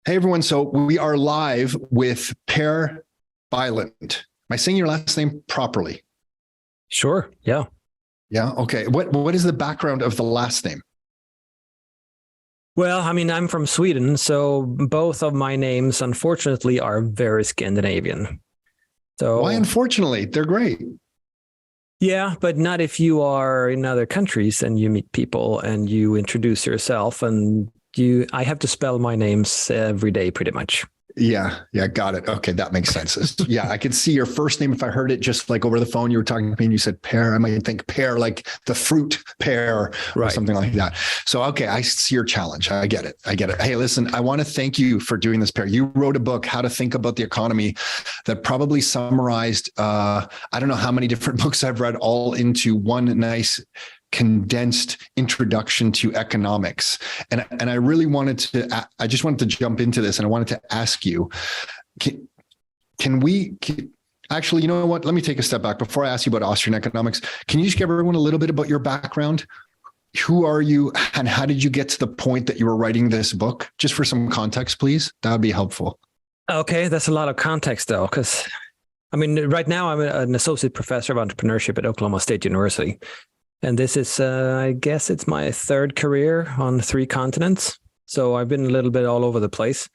Hey everyone, so we are live with Per Bylund. Am I saying your last name properly? Sure. Yeah. Yeah. Okay. What is the background of the last name? Well, I mean, I'm from Sweden, so both of my names, unfortunately, are very Scandinavian. Why? So, Unfortunately, they're great. yeah, but not if you are in other countries and you meet people and you introduce yourself and I have to spell my names every day pretty much. Yeah. Yeah. Got it. Okay. That makes sense. Yeah. I could see your first name. If I heard it just like over the phone, you were talking to me and you said pear. I might think pear, like the fruit pear or Right. something like that. So, okay. I see your challenge. I get it. I get it. Hey, listen, I want to thank you for doing this, Per. You wrote a book, How to Think About the Economy, that probably summarized, I don't know how many different books I've read all into one nice condensed introduction to economics. And I really wanted to, I just wanted to jump into this and I wanted to ask you, actually, you know what? Let me take a step back before I ask you about Austrian economics. Can you just give everyone a little bit about your background? Who are you and how did you get to the point that you were writing this book? Just for some context, please. That would be helpful. Okay. That's a lot of context, though, because I mean, right now I'm an associate professor of entrepreneurship at Oklahoma State University. And this is, I guess it's my third career on 3 continents. So I've been a little bit all over the place.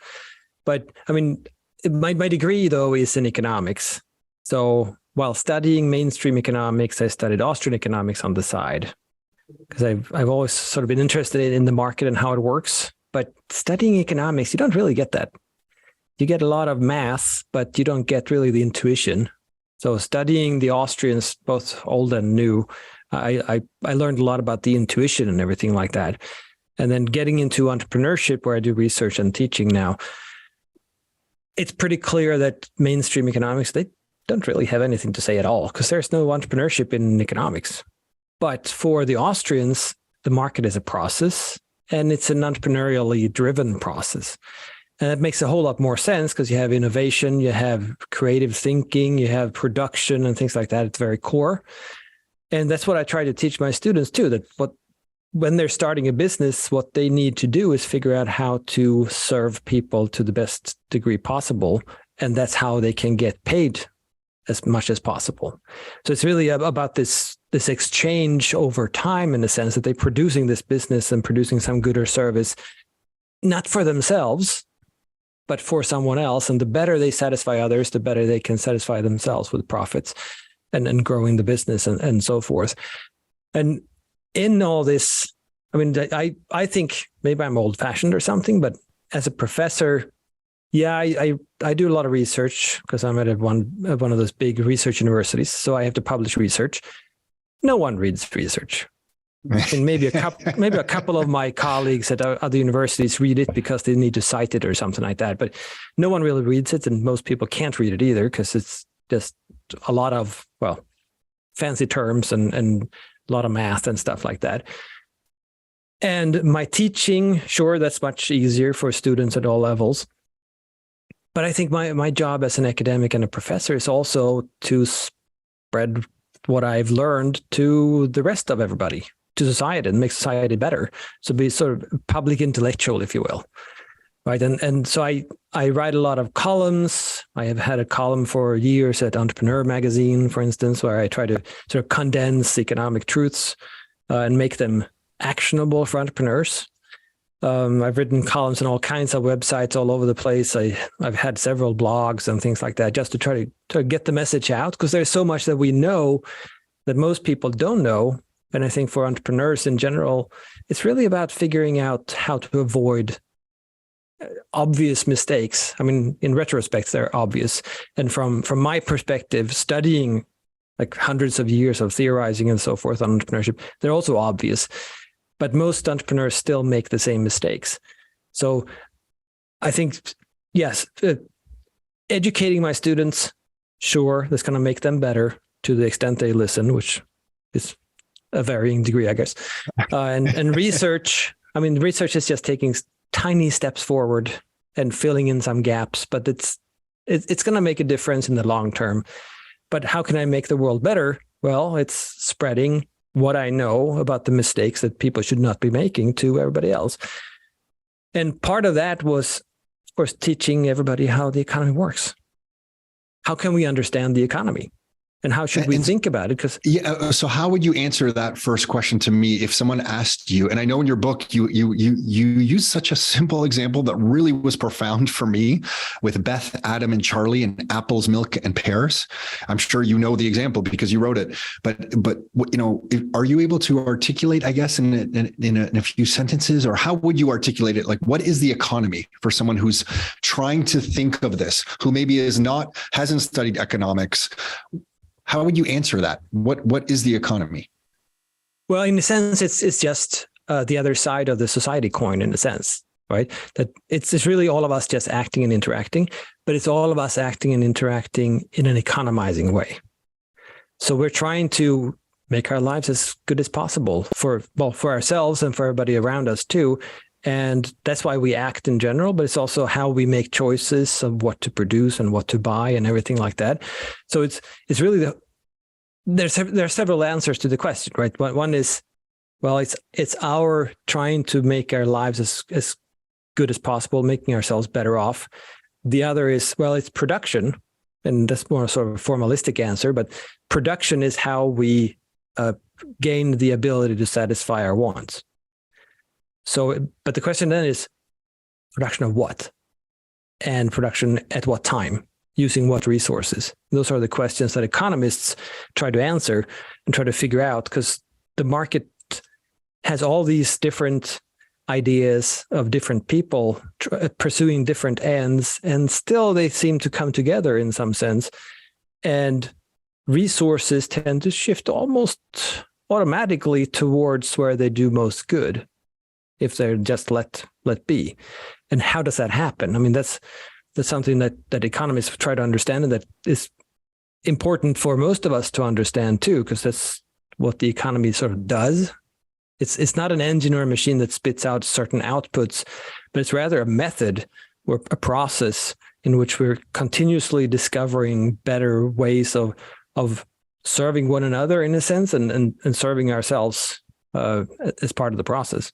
But I mean, my degree, though, is in economics. So while studying mainstream economics, I studied Austrian economics on the side because I've always sort of been interested in the market and how it works. But studying economics, you don't really get that. You get a lot of math, but you don't get really the intuition. So studying the Austrians, both old and new, I learned a lot about the intuition and everything like that. And then getting into entrepreneurship, where I do research and teaching now, it's pretty clear that mainstream economics, they don't really have anything to say at all because there's no entrepreneurship in economics. But for the Austrians, the market is a process and it's an entrepreneurially driven process. And it makes a whole lot more sense because you have innovation, you have creative thinking, you have production and things like that. It's very core. And that's what I try to teach my students too, that when they're starting a business, what they need to do is figure out how to serve people to the best degree possible. And that's how they can get paid as much as possible. So it's really about this exchange over time, in the sense that they're producing this business and producing some good or service, not for themselves, but for someone else. And the better they satisfy others, the better they can satisfy themselves with profits and growing the business and so forth. And in all this, I mean, I think maybe I'm old fashioned or something, but as a professor, yeah, I do a lot of research because I'm at one of those big research universities. So I have to publish research. No one reads research. And maybe a couple of my colleagues at other universities read it because they need to cite it or something like that. But no one really reads it, and most people can't read it either because it's just a lot of, well, fancy terms and a lot of math and stuff like that. And my teaching, sure, that's much easier for students at all levels. But I think my job as an academic and a professor is also to spread what I've learned to the rest of everybody, to society, and make society better. So be sort of public intellectual, if you will. Right. And so I write a lot of columns. I have had a column for years at Entrepreneur magazine, for instance, where I try to sort of condense economic truths and make them actionable for entrepreneurs. I've written columns on all kinds of websites all over the place. I've had several blogs and things like that just to try to get the message out, because there's so much that we know that most people don't know. And I think for entrepreneurs in general, it's really about figuring out how to avoid obvious mistakes. I mean, in retrospect, they're obvious. And from my perspective, studying like hundreds of years of theorizing and so forth on entrepreneurship, they're also obvious. But most entrepreneurs still make the same mistakes. So I think, yes, educating my students, sure, that's going to make them better to the extent they listen, which is a varying degree, I guess. And research, I mean, research is just taking tiny steps forward and filling in some gaps, but it's going to make a difference in the long term. But how can I make the world better? Well, it's spreading what I know about the mistakes that people should not be making to everybody else. And part of that was course, teaching everybody how the economy works. How can we understand the economy? And how should we think about it? Because so how would you answer that first question to me if someone asked you? And I know in your book you use such a simple example that really was profound for me with Beth, Adam, and Charlie and apples, milk, and pears. I'm sure you know the example because you wrote it. But are you able to articulate, I guess, in a few sentences, or how would you articulate it? Like, what is the economy for someone who's trying to think of this, who maybe hasn't studied economics? How would you answer that? What is the economy? Well, in a sense, it's just the other side of the society coin, in a sense, right? That it's really all of us just acting and interacting, but it's all of us acting and interacting in an economizing way. So we're trying to make our lives as good as possible for ourselves and for everybody around us too. And that's why we act in general, but it's also how we make choices of what to produce and what to buy and everything like that. So it's really there are several answers to the question, right? One is, well, it's our trying to make our lives as good as possible, making ourselves better off. The other is, well, it's production, and that's more sort of a formalistic answer, but production is how we gain the ability to satisfy our wants. So, but the question then is production of what? And production at what time? Using what resources? Those are the questions that economists try to answer and try to figure out, because the market has all these different ideas of different people pursuing different ends, and still they seem to come together in some sense. And resources tend to shift almost automatically towards where they do most good, if they're just let be. And how does that happen? I mean, that's something that economists try to understand, and that is important for most of us to understand too, because that's what the economy sort of does. It's not an engine or a machine that spits out certain outputs, but it's rather a method or a process in which we're continuously discovering better ways of serving one another, in a sense, and serving ourselves as part of the process.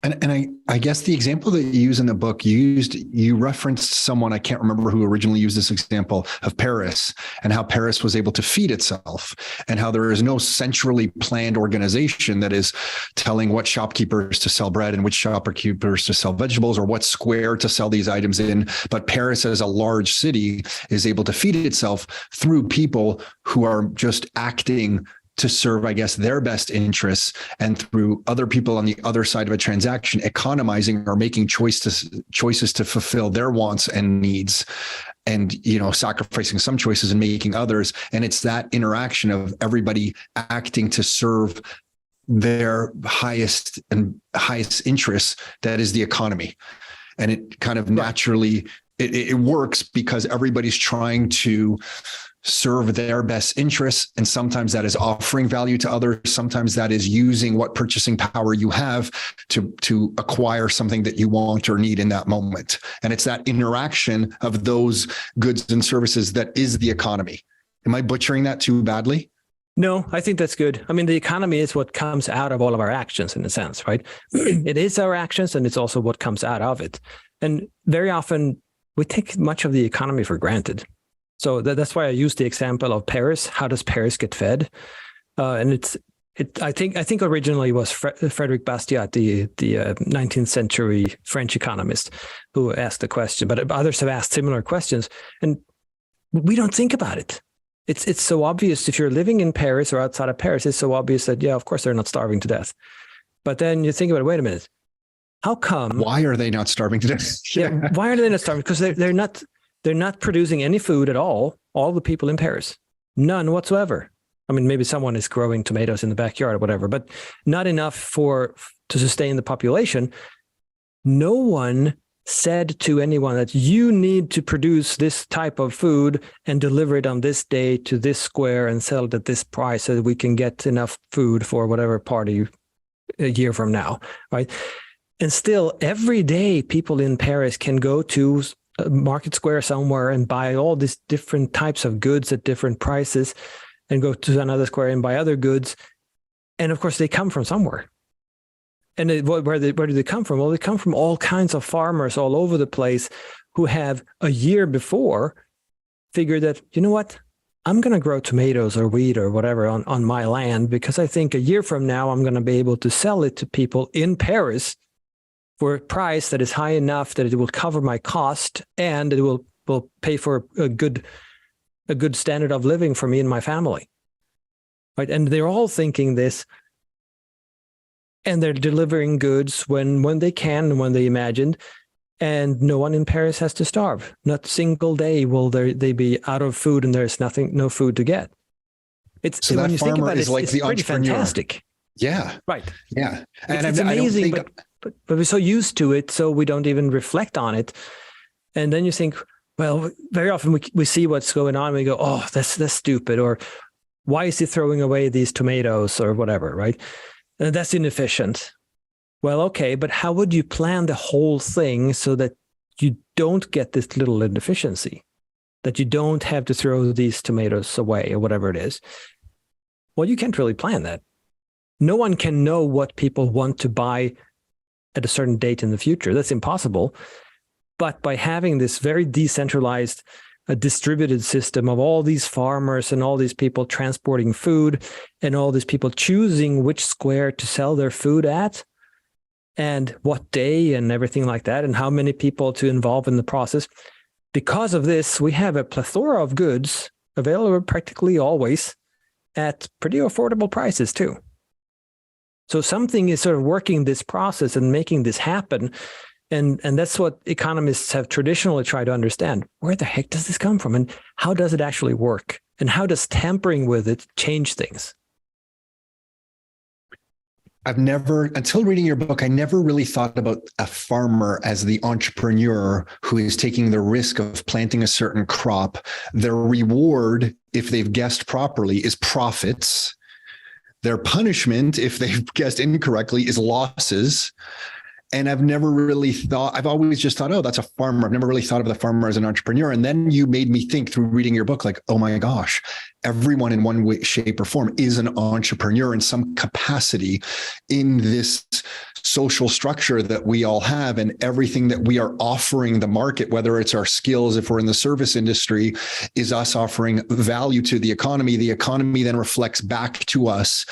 And I guess the example that you use in the book, you referenced someone, I can't remember who originally used this example, of Paris, and how Paris was able to feed itself, and how there is no centrally planned organization that is telling what shopkeepers to sell bread and which shopkeepers to sell vegetables, or what square to sell these items in. But Paris, as a large city, is able to feed itself through people who are just acting to serve, I guess, their best interests, and through other people on the other side of a transaction, economizing or making choices to fulfill their wants and needs, and, sacrificing some choices and making others. And it's that interaction of everybody acting to serve their highest interests that is the economy. And it kind of naturally, it works because everybody's trying to serve their best interests. And sometimes that is offering value to others. Sometimes that is using what purchasing power you have to acquire something that you want or need in that moment. And it's that interaction of those goods and services that is the economy. Am I butchering that too badly? No, I think that's good. I mean, the economy is what comes out of all of our actions, in a sense, right? It is our actions, and it's also what comes out of it. And very often we take much of the economy for granted. So that's why I use the example of Paris. How does Paris get fed? And I think originally it was Frederick Bastiat, the 19th century French economist, who asked the question. But others have asked similar questions, and we don't think about it. It's so obvious. If you're living in Paris or outside of Paris, it's so obvious that, yeah, of course they're not starving to death. But then you think about it, wait a minute, how come? Why are they not starving to death? Yeah, why are they not starving? Because they're not producing any food at all the people in Paris. None whatsoever. I mean, maybe someone is growing tomatoes in the backyard or whatever, but not enough to sustain the population. No one said to anyone that you need to produce this type of food and deliver it on this day to this square and sell it at this price so that we can get enough food for whatever party a year from now, right? And still, every day, people in Paris can go to a market square somewhere and buy all these different types of goods at different prices, and go to another square and buy other goods. And of course, they come from somewhere. And where do they come from? Well, they come from all kinds of farmers all over the place who have a year before figured that, you know what, I'm going to grow tomatoes or wheat or whatever on my land because I think a year from now, I'm going to be able to sell it to people in Paris for a price that is high enough that it will cover my cost and it will pay for a good standard of living for me and my family. Right? And they're all thinking this, and they're delivering goods when they can, when they imagined, and no one in Paris has to starve. Not a single day will they be out of food and there's no food to get. So that farmer is like the entrepreneur. Fantastic. Yeah. Right. Yeah. And it's amazing, but we're so used to it, so we don't even reflect on it. And then you think, well, very often we see what's going on and we go, oh, that's stupid, or why is he throwing away these tomatoes or whatever, right? And that's inefficient. Well, okay, but how would you plan the whole thing so that you don't get this little inefficiency, that you don't have to throw these tomatoes away or whatever it is? Well, you can't really plan that. No one can know what people want to buy at a certain date in the future. That's impossible. But by having this very decentralized, distributed system of all these farmers and all these people transporting food and all these people choosing which square to sell their food at and what day and everything like that, and how many people to involve in the process. Because of this, we have a plethora of goods available practically always at pretty affordable prices too. So something is sort of working this process and making this happen. And that's what economists have traditionally tried to understand. Where the heck does this come from? And how does it actually work? And how does tampering with it change things? Until reading your book, I never really thought about a farmer as the entrepreneur who is taking the risk of planting a certain crop. Their reward, if they've guessed properly, is profits. Their punishment, if they've guessed incorrectly, is losses. And I've always just thought, oh, that's a farmer. I've never really thought of the farmer as an entrepreneur. And then you made me think through reading your book, like, oh my gosh, everyone in one way, shape or form is an entrepreneur in some capacity in this social structure that we all have, and everything that we are offering the market, whether it's our skills, if we're in the service industry, is us offering value to the economy. The economy then reflects back to us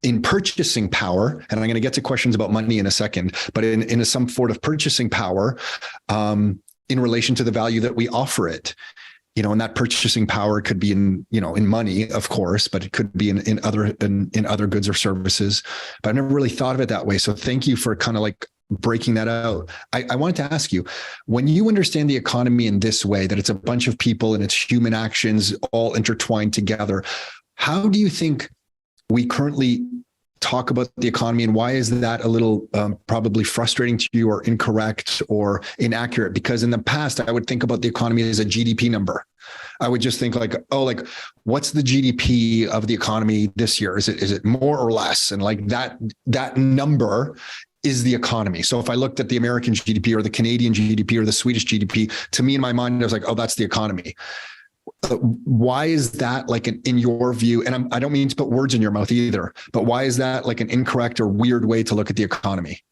in purchasing power, and I'm going to get to questions about money in a second, but in some sort of purchasing power in relation to the value that we offer it. And that purchasing power could be in money, of course, but it could be in other goods or services. But I never really thought of it that way. So thank you for kind of like breaking that out. I wanted to ask you, when you understand the economy in this way, that it's a bunch of people and it's human actions all intertwined together, how do you think we currently talk about the economy, and why is that a little probably frustrating to you or incorrect or inaccurate? Because in the past, I would think about the economy as a GDP number. I would just think like, oh, like what's the GDP of the economy this year? Is it more or less? And like that number is the economy. So if I looked at the American GDP or the Canadian GDP or the Swedish GDP, to me in my mind, I was like, oh, that's the economy. Why is that like in your view? And I don't mean to put words in your mouth either, but why is that like an incorrect or weird way to look at the economy?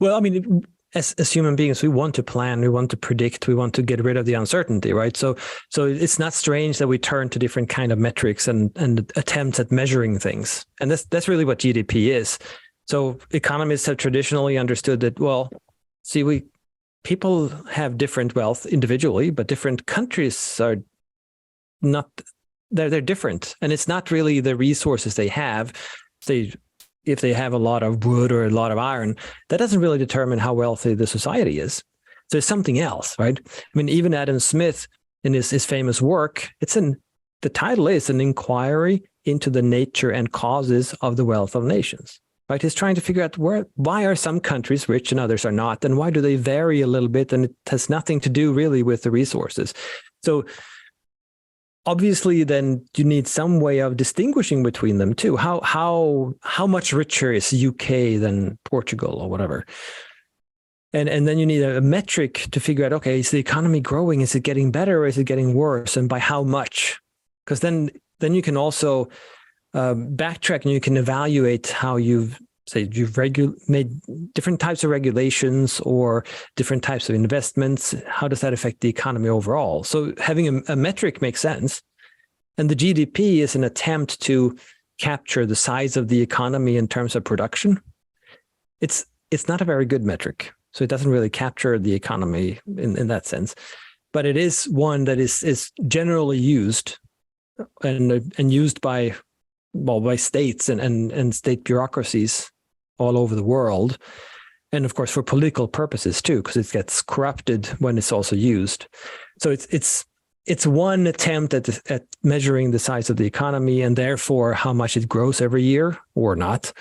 Well, I mean, as human beings, we want to plan, we want to predict, we want to get rid of the uncertainty, right? So it's not strange that we turn to different kind of metrics and attempts at measuring things. And that's really what GDP is. So economists have traditionally understood that, well, see, people have different wealth individually, but different countries are not, they're different. And it's not really the resources they have. If they have a lot of wood or a lot of iron, that doesn't really determine how wealthy the society is. So it's something else, right? I mean, even Adam Smith in his famous work, the title is An Inquiry into the Nature and Causes of the Wealth of Nations. Right? He's trying to figure out why are some countries rich and others are not, and why do they vary a little bit? And it has nothing to do really with the resources. So obviously, then you need some way of distinguishing between them too. How much richer is UK than Portugal or whatever? And then you need a metric to figure out, okay, is the economy growing? Is it getting better or is it getting worse? And by how much? Because then you can also backtrack and you can evaluate how you've say you've made different types of regulations or different types of investments, how does that affect the economy overall? So having a metric makes sense. And the GDP is an attempt to capture the size of the economy in terms of production. It's not a very good metric. So it doesn't really capture the economy in that sense. But it is one that is generally used and used by states and state bureaucracies all over the world. And of course, for political purposes too, because it gets corrupted when it's also used. So it's one attempt at measuring the size of the economy and therefore how much it grows every year or not.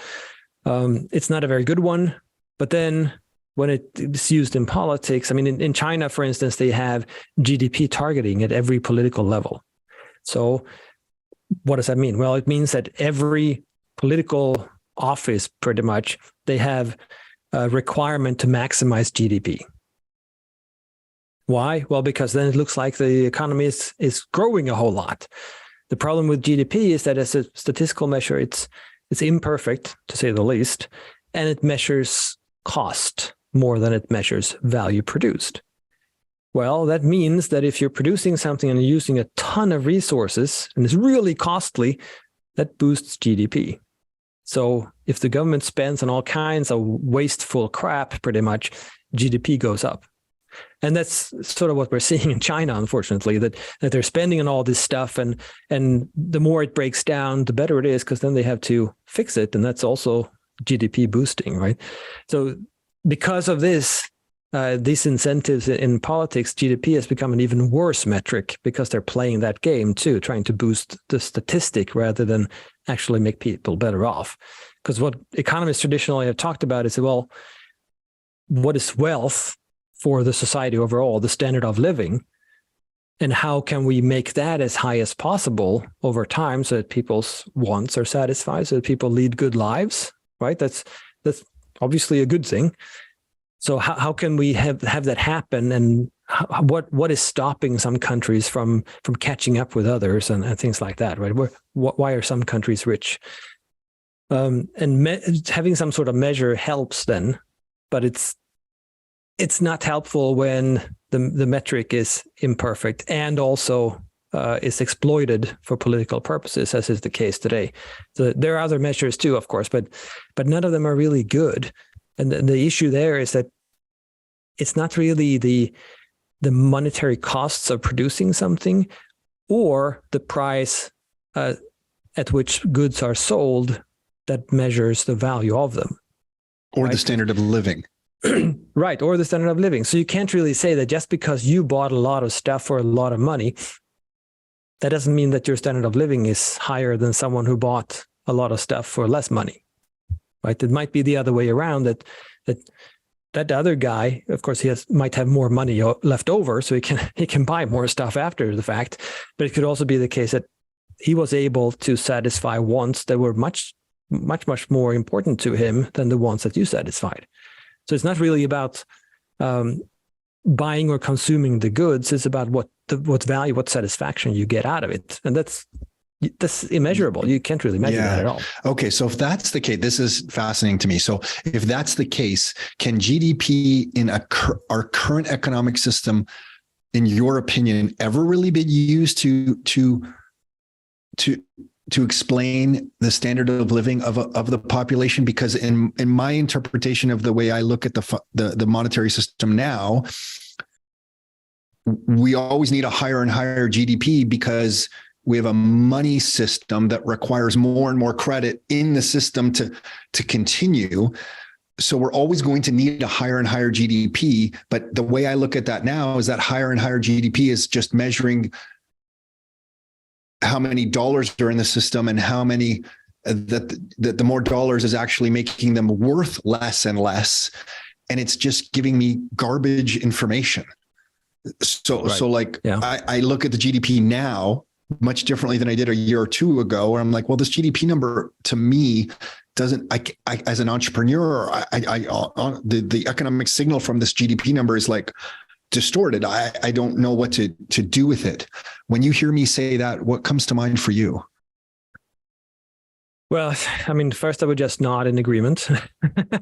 It's not a very good one. But then when it's used in politics, I mean, in China, for instance, they have GDP targeting at every political level. So what does that mean? Well, it means that every political office, pretty much, they have a requirement to maximize GDP. Why? Well, because then it looks like the economy is growing a whole lot. The problem with GDP is that as a statistical measure, it's imperfect, to say the least, and it measures cost more than it measures value produced. Well, that means that if you're producing something and you're using a ton of resources and it's really costly, that boosts GDP. So if the government spends on all kinds of wasteful crap, pretty much, GDP goes up. And that's sort of what we're seeing in China, unfortunately, that they're spending on all this stuff, and the more it breaks down, the better it is, because then they have to fix it, and that's also GDP boosting, right? So because of this, these incentives in politics, GDP has become an even worse metric because they're playing that game too, trying to boost the statistic rather than actually make people better off. Because what economists traditionally have talked about is, well, what is wealth for the society overall, the standard of living, and how can we make that as high as possible over time so that people's wants are satisfied, so that people lead good lives, right? That's obviously a good thing. So how can we have that happen, and what is stopping some countries from catching up with others and things like that, right? Why are some countries rich? Having some sort of measure helps then, but it's not helpful when the metric is imperfect and also is exploited for political purposes, as is the case today. So there are other measures too, of course, but none of them are really good. And the issue there is that it's not really the monetary costs of producing something or the price at which goods are sold that measures the value of them. Or right? The standard of living. Right, or the standard of living. So you can't really say that just because you bought a lot of stuff for a lot of money, that doesn't mean that your standard of living is higher than someone who bought a lot of stuff for less money. Right? It might be the other way around, that other guy, of course, might have more money left over, so he can buy more stuff after the fact. But it could also be the case that he was able to satisfy wants that were much, much, much more important to him than the ones that you satisfied. So it's not really about buying or consuming the goods. It's about what value, what satisfaction you get out of it, and that's immeasurable. You can't really measure that at all. Okay, so if that's the case, this is fascinating to me. So if that's the case, can GDP in our current economic system, in your opinion, ever really be used to explain the standard of living of the population? Because in my interpretation of the way I look at the monetary system now, we always need a higher and higher GDP because we have a money system that requires more and more credit in the system to continue. So we're always going to need a higher and higher GDP. But the way I look at that now is that higher and higher GDP is just measuring how many dollars are in the system and how many that the more dollars is actually making them worth less and less. And it's just giving me garbage information. So I look at the GDP now much differently than I did a year or two ago, where I'm like, well, this GDP number to me doesn't, I as an entrepreneur, the economic signal from this GDP number is like distorted. I don't know what to do with it. When you hear me say that, what comes to mind for you? Well, I mean, first I would just nod in agreement.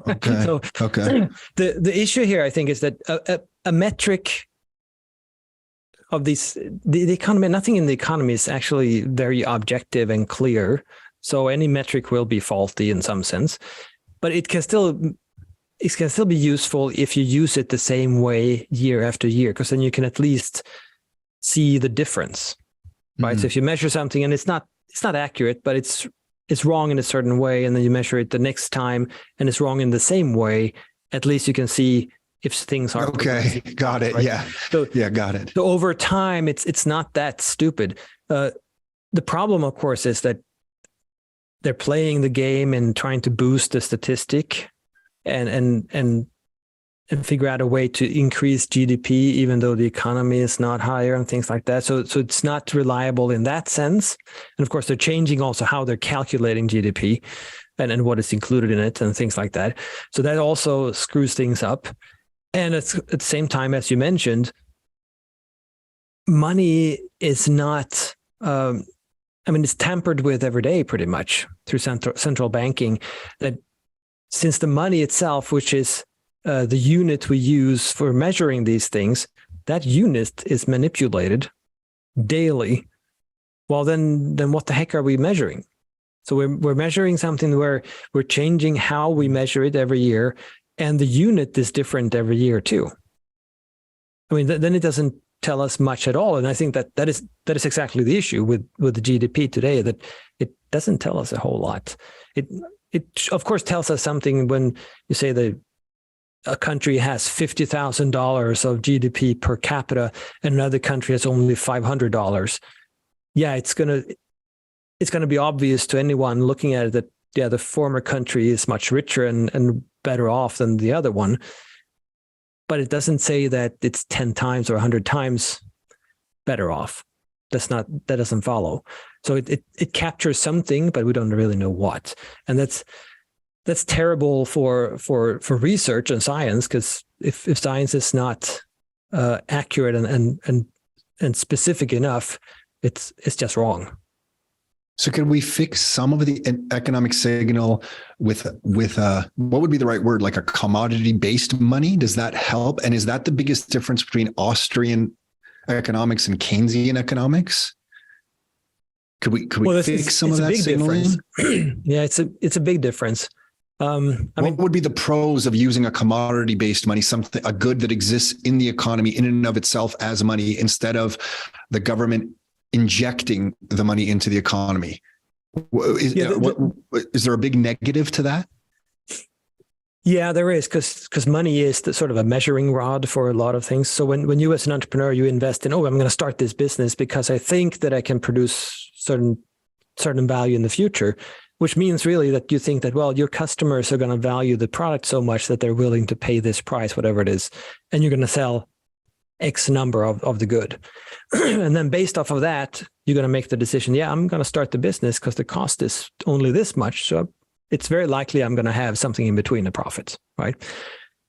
Okay. So Okay. the issue here, I think, is that a metric of these, the economy, nothing in the economy is actually very objective and clear. So any metric will be faulty in some sense, but it can still be useful if you use it the same way year after year, because then you can at least see the difference, right? So if you measure something and it's not accurate, but it's wrong in a certain way, and then you measure it the next time and it's wrong in the same way, at least you can see if things are okay. Got it. Right? Yeah. So got it. So over time, it's not that stupid. The problem, of course, is that they're playing the game and trying to boost the statistic and figure out a way to increase GDP, even though the economy is not higher and things like that. So it's not reliable in that sense. And of course, they're changing also how they're calculating GDP and what is included in it and things like that. So that also screws things up. And at the same time, as you mentioned, money is not, it's tampered with every day pretty much through central banking. That since the money itself, which is the unit we use for measuring these things, that unit is manipulated daily. Well, then what the heck are we measuring? So we're measuring something where we're changing how we measure it every year, and the unit is different every year too. I mean, then it doesn't tell us much at all. And I think that is exactly the issue with the GDP today, that it doesn't tell us a whole lot. It of course tells us something when you say that a country has $50,000 of GDP per capita and another country has only $500. Yeah, it's gonna be obvious to anyone looking at it that, yeah, the former country is much richer and better off than the other one. But it doesn't say that it's 10 times or 100 times better off. That doesn't follow. So it captures something, but we don't really know what. And that's terrible for research and science, because if science is not accurate and specific enough, it's just wrong. So can we fix some of the economic signal with what would be the right word, like a commodity-based money? Does that help? And is that the biggest difference between Austrian economics and Keynesian economics? Could we fix some of that signaling? Yeah, it's a big difference. What would be the pros of using a commodity-based money, a good that exists in the economy in and of itself as money, instead of the government injecting the money into the economy? Is there a big negative to that? Yeah, there is, because money is the sort of a measuring rod for a lot of things. So when you as an entrepreneur, you invest in, I'm going to start this business because I think that I can produce certain value in the future, which means really that you think that, well, your customers are going to value the product so much that they're willing to pay this price, whatever it is, and you're going to sell X number of the good. And then based off of that, you're going to make the decision, yeah, I'm going to start the business because the cost is only this much. So it's very likely I'm going to have something in between the profits, right?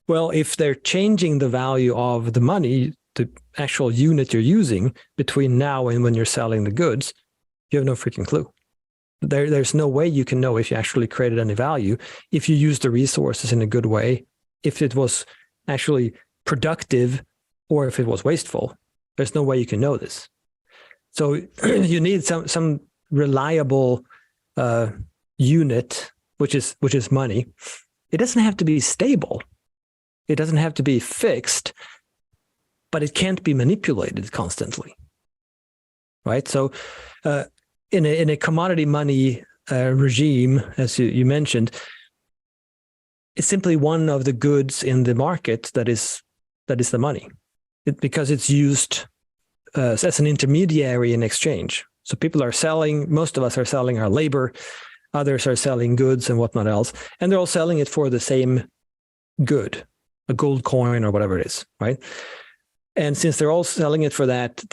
Well, if they're changing the value of the money, the actual unit you're using between now and when you're selling the goods, you have no freaking clue. There's no way you can know if you actually created any value, if you use the resources in a good way, if it was actually productive, or if it was wasteful. There's no way you can know this. So you need some reliable unit, which is money. It doesn't have to be stable. It doesn't have to be fixed, but it can't be manipulated constantly, right? So in a commodity money regime, as you mentioned, it's simply one of the goods in the market that is the money. Because it's used as an intermediary in exchange. So people are selling, most of us are selling our labor, others are selling goods and whatnot else, and they're all selling it for the same good, a gold coin or whatever it is, right? And since they're all selling it for that,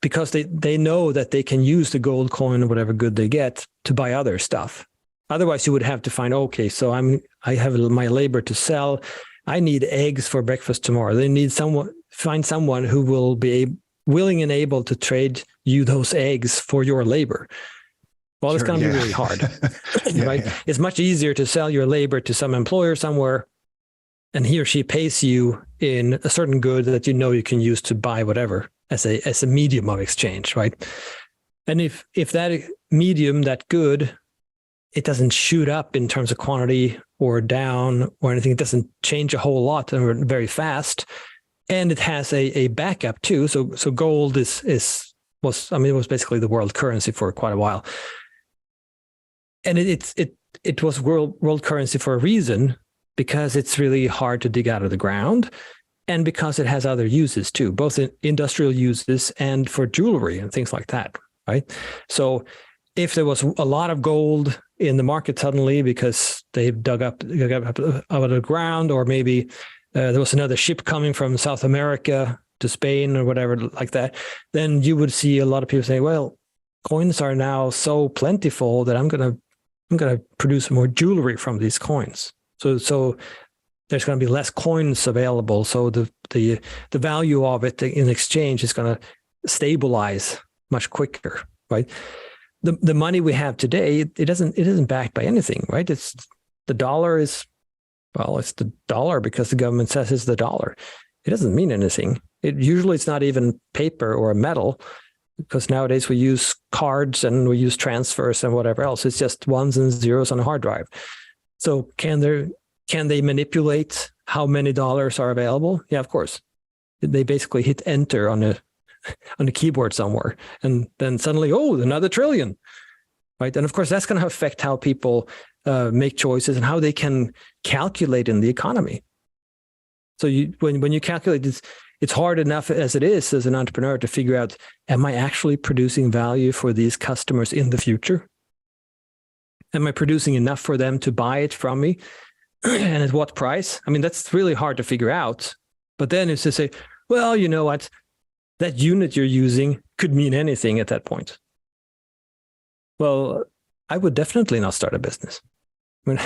because they know that they can use the gold coin or whatever good they get to buy other stuff. Otherwise, you would have to find, okay, so I have my labor to sell. I need eggs for breakfast tomorrow. They need find someone who will be willing and able to trade you those eggs for your labor. Well, it's going to be really hard, right? Yeah. It's much easier to sell your labor to some employer somewhere, and he or she pays you in a certain good that you know you can use to buy whatever as a medium of exchange, right? And if that medium, that good, it doesn't shoot up in terms of quantity or down or anything, it doesn't change a whole lot and very fast, and it has a backup too. So gold was basically the world currency for quite a while, and it was world currency for a reason, because it's really hard to dig out of the ground, and because it has other uses too, both in industrial uses and for jewelry and things like that, right? So if there was a lot of gold in the market suddenly because they've dug up out of the ground, or maybe there was another ship coming from South America to Spain or whatever like that, then you would see a lot of people say, well, coins are now so plentiful that I'm gonna produce more jewelry from these coins. So there's going to be less coins available. So the value of it in exchange is going to stabilize much quicker, right? The money we have today, it isn't backed by anything, right? It's the dollar it's the dollar because the government says it's the dollar. It doesn't mean anything. It's not even paper or metal, because nowadays we use cards and we use transfers and whatever else. It's just ones and zeros on a hard drive. So can they manipulate how many dollars are available? Yeah, of course. They basically hit enter on the keyboard somewhere, and then suddenly, another trillion, right? And of course, that's going to affect how people make choices and how they can calculate in the economy. So when you calculate this, it's hard enough as it is as an entrepreneur to figure out, am I actually producing value for these customers in the future? Am I producing enough for them to buy it from me? And at what price? I mean, that's really hard to figure out. But then it's to say, well, you know what? That unit you're using could mean anything at that point. Well, I would definitely not start a business. I mean,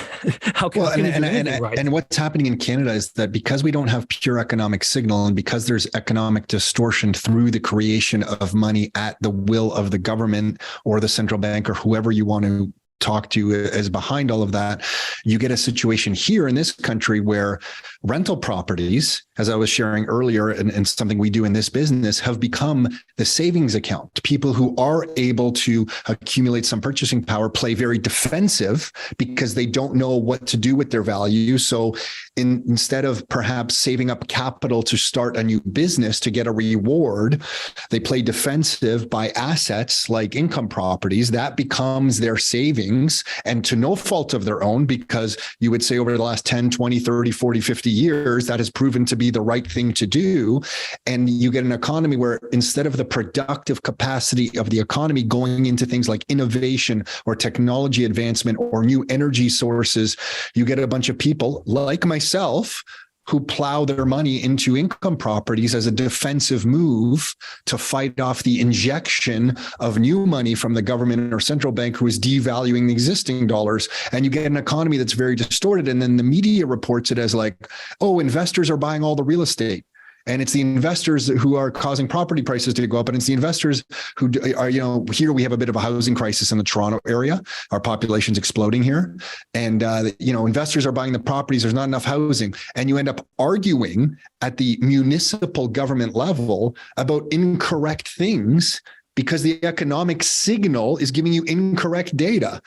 how can right? And what's happening in Canada is that because we don't have pure economic signal, and because there's economic distortion through the creation of money at the will of the government or the central bank or whoever you want to talk to is behind all of that, you get a situation here in this country where rental properties, as I was sharing earlier, and something we do in this business, have become the savings account. People who are able to accumulate some purchasing power play very defensive because they don't know what to do with their value. So instead of perhaps saving up capital to start a new business to get a reward, they play defensive by assets like income properties. That becomes their savings, and to no fault of their own, because you would say over the last 10, 20, 30, 40, 50 years, that has proven to be the right thing to do. And you get an economy where instead of the productive capacity of the economy going into things like innovation or technology advancement or new energy sources, you get a bunch of people like myself who plow their money into income properties as a defensive move to fight off the injection of new money from the government or central bank who is devaluing the existing dollars. And you get an economy that's very distorted. And then the media reports it as like, oh, investors are buying all the real estate. And it's the investors who are causing property prices to go up. And it's the investors who are, here we have a bit of a housing crisis in the Toronto area. Our population's exploding here. And, investors are buying the properties. There's not enough housing. And you end up arguing at the municipal government level about incorrect things because the economic signal is giving you incorrect data.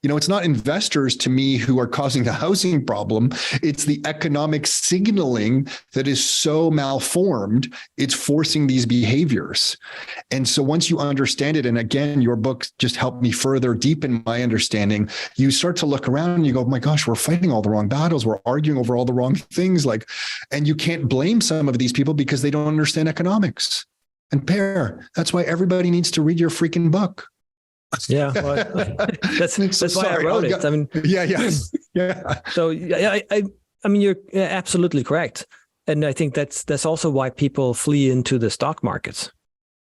It's not investors to me who are causing the housing problem. It's the economic signaling that is so malformed. It's forcing these behaviors. And so once you understand it, and again, your book just helped me further deepen my understanding, you start to look around and you go, oh my gosh, we're fighting all the wrong battles. We're arguing over all the wrong things. And you can't blame some of these people because they don't understand economics. And Per, that's why everybody needs to read your freaking book. Yeah, well, that's why I wrote it. I mean, yeah. So I mean, you're absolutely correct, and I think that's also why people flee into the stock markets,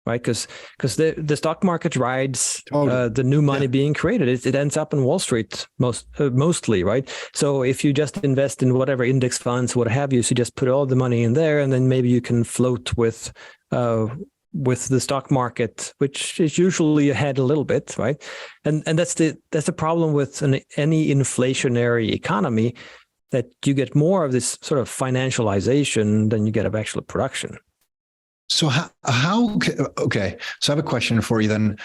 right? Because the stock market rides the new money being created. It ends up in Wall Street mostly, right? So if you just invest in whatever index funds, what have you, so you just put all the money in there, and then maybe you can float with with the stock market, which is usually ahead a little bit, right? And that's the problem with any inflationary economy, that you get more of this sort of financialization than you get of actual production. So okay. So I have a question for you then.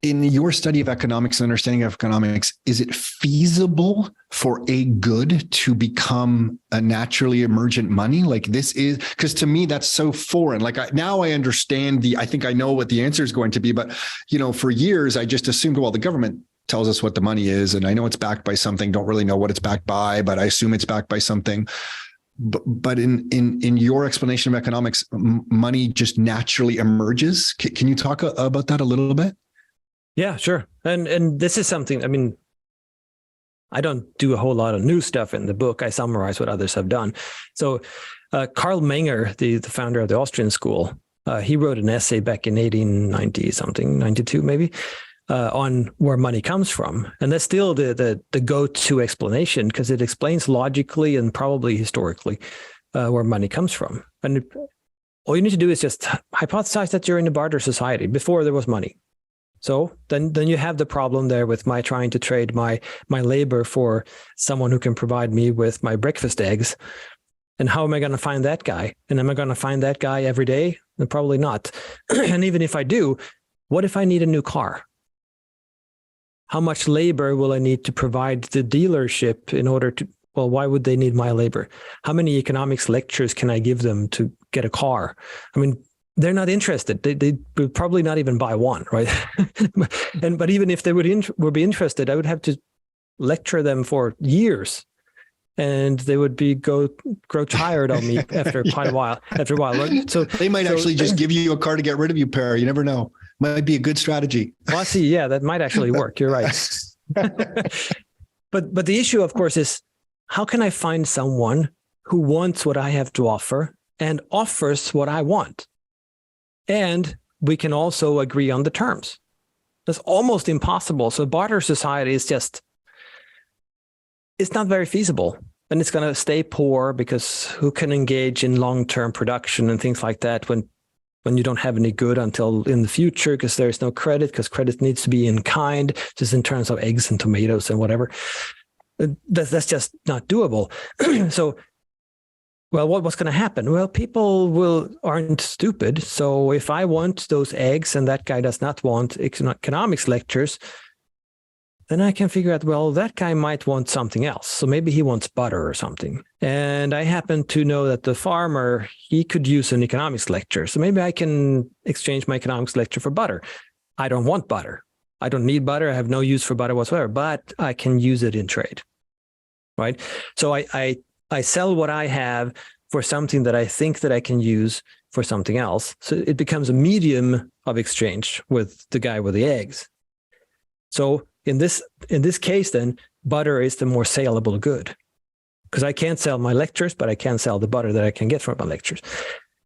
In your study of economics and understanding of economics, is it feasible for a good to become a naturally emergent money? Like this is, because to me, that's so foreign. Like now I understand I think I know what the answer is going to be, but for years I just assumed, well, the government tells us what the money is, and I know it's backed by something, don't really know what it's backed by, but I assume it's backed by something. But in your explanation of economics, money just naturally emerges. Can you talk about that a little bit? Yeah, sure. And this is something, I mean, I don't do a whole lot of new stuff in the book. I summarize what others have done. So Karl Menger, the founder of the Austrian school, he wrote an essay back in 1890 something, 92 maybe, on where money comes from. And that's still the go-to explanation, because it explains logically and probably historically where money comes from. And all you need to do is just hypothesize that you're in a barter society before there was money. So then you have the problem there with my trying to trade my labor for someone who can provide me with my breakfast eggs. And how am I going to find that guy? And am I going to find that guy every day? And probably not. And even if I do, what if I need a new car? How much labor will I need to provide the dealership in order to, well, why would they need my labor? How many economics lectures can I give them to get a car? I mean, they're not interested. They would probably not even buy one, right? But even if they would be interested, I would have to lecture them for years, and they would grow tired of me after quite a while. After a while, right? So they might actually just give you a car to get rid of you, Per. You never know. Might be a good strategy. Well, I see. Yeah, that might actually work. You're right. But the issue, of course, is how can I find someone who wants what I have to offer and offers what I want? And we can also agree on the terms. That's almost impossible. So barter society is just, it's not very feasible. And it's going to stay poor, because who can engage in long-term production and things like that when you don't have any good until in the future, because there's no credit, because credit needs to be in kind, just in terms of eggs and tomatoes and whatever. That's just not doable. So, well, what's going to happen? Well, people aren't stupid. So if I want those eggs and that guy does not want economics lectures, then I can figure out, well, that guy might want something else. So maybe he wants butter or something. And I happen to know that the farmer, he could use an economics lecture. So maybe I can exchange my economics lecture for butter. I don't want butter. I don't need butter. I have no use for butter whatsoever, but I can use it in trade, right? So I sell what I have for something that I think that I can use for something else. So it becomes a medium of exchange with the guy with the eggs. So in this case, then, butter is the more saleable good, because I can't sell my lectures, but I can sell the butter that I can get from my lectures.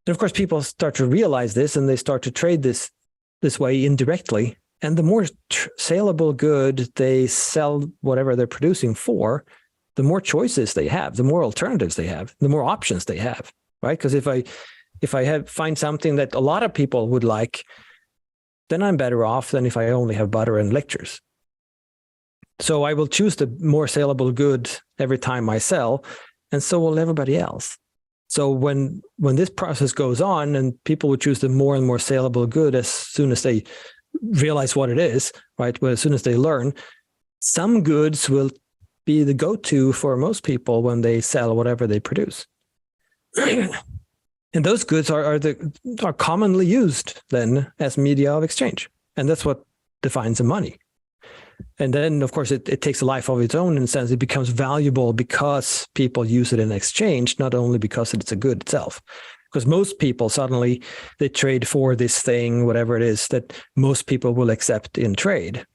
And of course, people start to realize this, and they start to trade this way indirectly. And the more saleable good they sell whatever they're producing for, the more choices they have, the more alternatives they have, the more options they have, right? Because if I find something that a lot of people would like, then I'm better off than if I only have butter and lectures. So I will choose the more saleable good every time I sell, and so will everybody else. So when this process goes on, and people will choose the more and more saleable good as soon as they realize what it is, right? Well, as soon as they learn, some goods will be the go-to for most people when they sell whatever they produce. And those goods are commonly used then as media of exchange. And that's what defines the money. And then, of course, it takes a life of its own in the sense it becomes valuable because people use it in exchange, not only because it's a good itself. Because most people suddenly, they trade for this thing, whatever it is, that most people will accept in trade.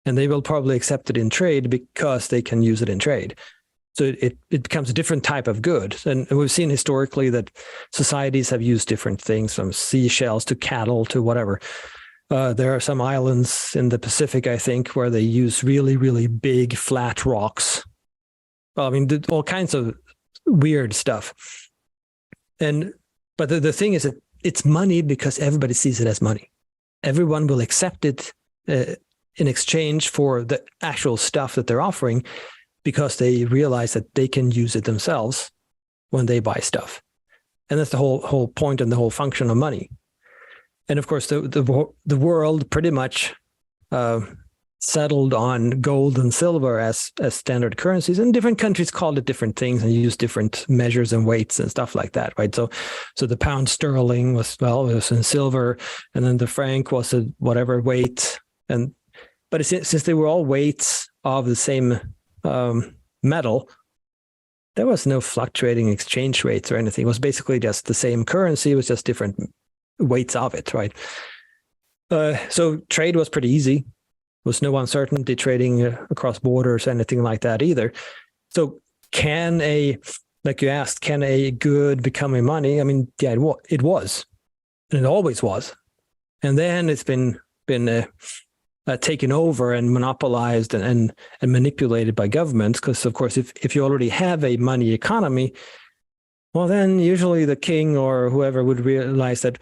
And they will probably accept it in trade because they can use it in trade. So it becomes a different type of good. And we've seen historically that societies have used different things, from seashells to cattle to whatever. There are some islands in the Pacific, I think, where they use really, really big flat rocks. Well, I mean, all kinds of weird stuff. But the thing is that it's money because everybody sees it as money. Everyone will accept it in exchange for the actual stuff that they're offering, because they realize that they can use it themselves when they buy stuff. And that's the whole point and the whole function of money. And of course, the world pretty much settled on gold and silver as standard currencies, and different countries called it different things and use different measures and weights and stuff like that, right? So the pound sterling was in silver, and then the franc was a whatever weight, but since they were all weights of the same metal, there was no fluctuating exchange rates or anything. It was basically just the same currency, it was just different weights of it, right? So trade was pretty easy. There was no uncertainty trading across borders, anything like that either. So like you asked, can a good become a money? I mean, yeah, it was, and it always was. And then it's been taken over and monopolized and manipulated by governments, because of course, if you already have a money economy, well, then usually the king or whoever would realize that,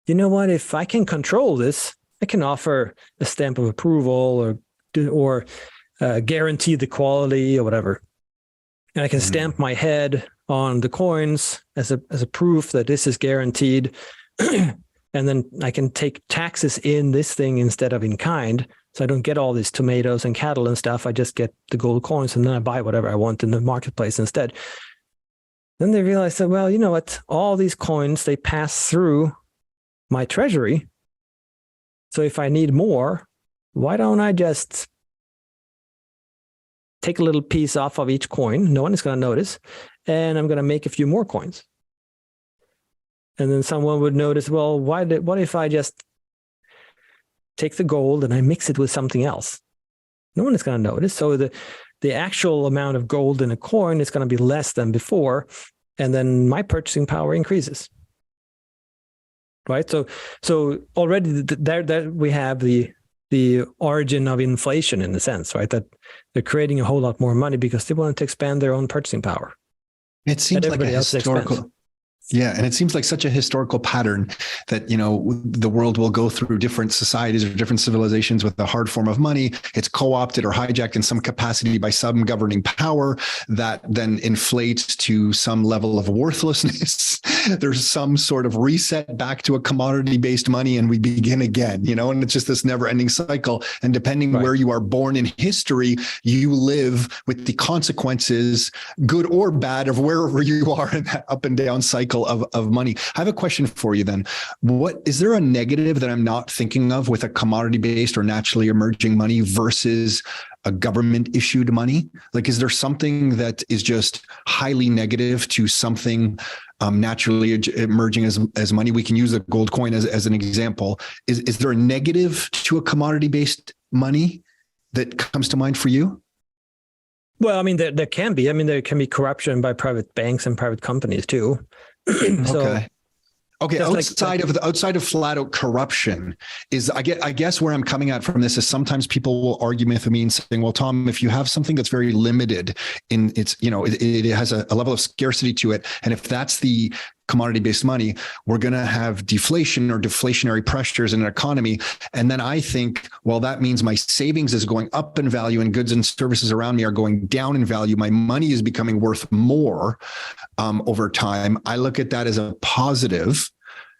you know what, if I can control this, I can offer a stamp of approval or guarantee the quality or whatever. And I can stamp my head on the coins as a proof that this is guaranteed. And then I can take taxes in this thing instead of in kind. So I don't get all these tomatoes and cattle and stuff. I just get the gold coins, and then I buy whatever I want in the marketplace instead. Then they realize that, well, you know what? All these coins, they pass through my treasury. So if I need more, why don't I just take a little piece off of each coin? No one is going to notice. And I'm going to make a few more coins. And then someone would notice, well, what if I just take the gold and I mix it with something else? No one is going to notice. So the actual amount of gold in a coin is going to be less than before. And then my purchasing power increases. Right. So already there we have the origin of inflation in a sense, right? That they're creating a whole lot more money because they want to expand their own purchasing power. It seems like a historical. Yeah. And it seems like such a historical pattern that, you know, the world will go through different societies or different civilizations with a hard form of money. It's co-opted or hijacked in some capacity by some governing power that then inflates to some level of worthlessness. There's some sort of reset back to a commodity-based money, and we begin again, you know, and it's just this never-ending cycle. And depending where you are born in history, you live with the consequences, good or bad, of wherever you are in that up and down cycle of money. I have a question for you then. What is there a negative that I'm not thinking of with a commodity-based or naturally emerging money versus a government issued money? Like, is there something that is just highly negative to something naturally emerging as money? We can use a gold coin as an example. Is there a negative to a commodity-based money that comes to mind for you? Well, I mean, there can be. I mean, there can be corruption by private banks and private companies too. Okay. Outside of flat out corruption is, I guess where I'm coming at from this is sometimes people will argue with me and saying, well, Tom, if you have something that's very limited in its, you know, it has a level of scarcity to it. And if that's the commodity-based money, we're going to have deflation or deflationary pressures in an economy. And then I think, well, that means my savings is going up in value and goods and services around me are going down in value. My money is becoming worth more over time. I look at that as a positive.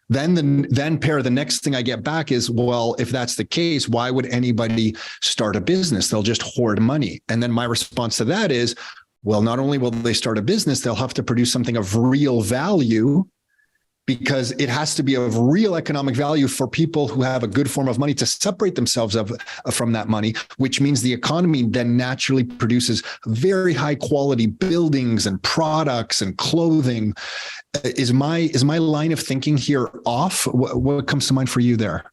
Then the next thing I get back is, well, if that's the case, why would anybody start a business? They'll just hoard money. And then my response to that is, well, not only will they start a business, they'll have to produce something of real value, because it has to be of real economic value for people who have a good form of money to separate themselves from that money, which means the economy then naturally produces very high quality buildings and products and clothing. Is my line of thinking here off? What comes to mind for you there?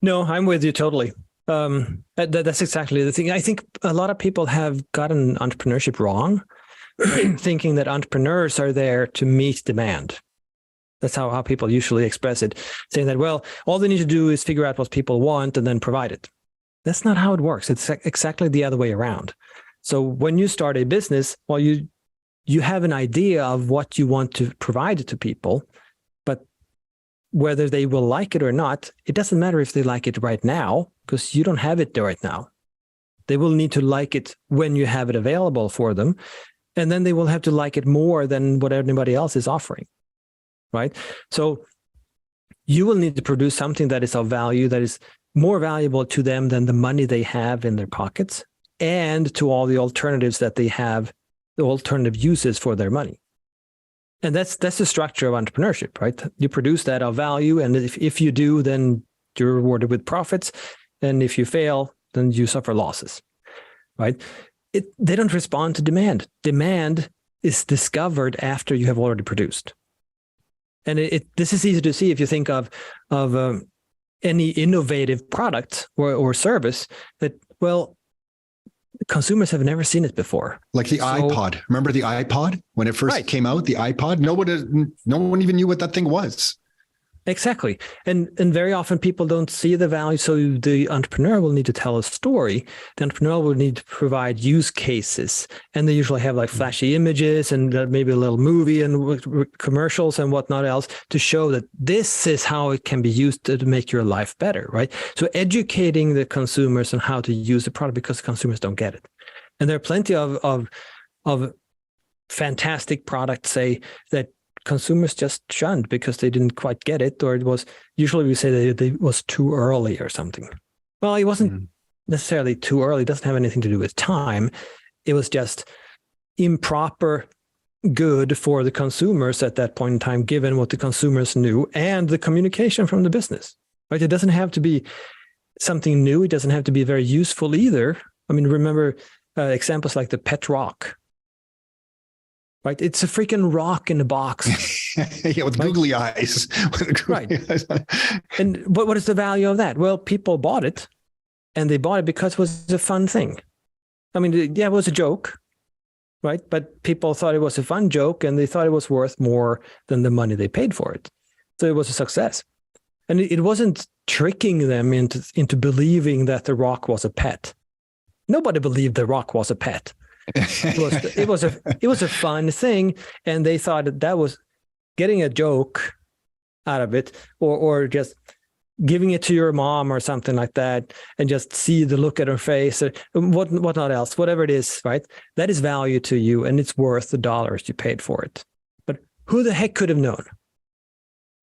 No, I'm with you totally. That's exactly the thing. I think a lot of people have gotten entrepreneurship wrong, thinking that entrepreneurs are there to meet demand. That's how people usually express it, saying that, well, all they need to do is figure out what people want and then provide it. That's not how it works. It's exactly the other way around. So when you start a business, well, you have an idea of what you want to provide to people, but whether they will like it or not, it doesn't matter if they like it right now, because you don't have it there right now. They will need to like it when you have it available for them. And then they will have to like it more than what anybody else is offering, right? So you will need to produce something that is of value, that is more valuable to them than the money they have in their pockets, and to all the alternatives that they have, the alternative uses for their money. And that's the structure of entrepreneurship, right? You produce that of value, and if you do, then you're rewarded with profits. And if you fail, then you suffer losses, right? They don't respond to demand. Demand is discovered after you have already produced. And this is easy to see if you think of any innovative product or service that, well, consumers have never seen it before. Like the iPod. Remember the iPod? When it first came out, the iPod, no one even knew what that thing was. Exactly. And very often people don't see the value. So the entrepreneur will need to tell a story. The entrepreneur will need to provide use cases. And they usually have like flashy images and maybe a little movie and commercials and whatnot else to show that this is how it can be used to make your life better, right? So educating the consumers on how to use the product, because consumers don't get it. And there are plenty of fantastic products, say, that consumers just shunned because they didn't quite get it, or it was, usually we say that it was too early or something. Well, it wasn't necessarily too early. It doesn't have anything to do with time. It was just improper good for the consumers at that point in time, given what the consumers knew and the communication from the business, right? It doesn't have to be something new. It doesn't have to be very useful either. I mean, remember examples like the pet rock. Right, it's a freaking rock in a box. Yeah, with googly eyes. Right. And what is the value of that? Well, people bought it, and they bought it because it was a fun thing. I mean, yeah, it was a joke, right? But people thought it was a fun joke, and they thought it was worth more than the money they paid for it. So it was a success. And it wasn't tricking them into believing that the rock was a pet. Nobody believed the rock was a pet. It was a fun thing, and they thought that was getting a joke out of it, or just giving it to your mom or something like that, and just see the look at her face, or whatnot else, whatever it is, right? That is value to you, and it's worth the dollars you paid for it. But who the heck could have known?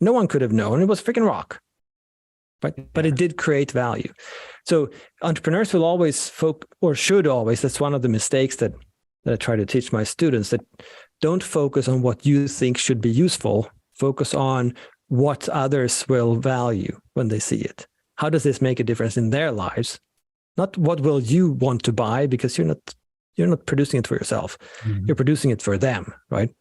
No one could have known. It was a freaking rock, right? But it did create value. So entrepreneurs will always should always, that's one of the mistakes that I try to teach my students, that don't focus on what you think should be useful. Focus on what others will value when they see it. How does this make a difference in their lives? Not what will you want to buy, because you're not producing it for yourself. Mm-hmm. You're producing it for them, right?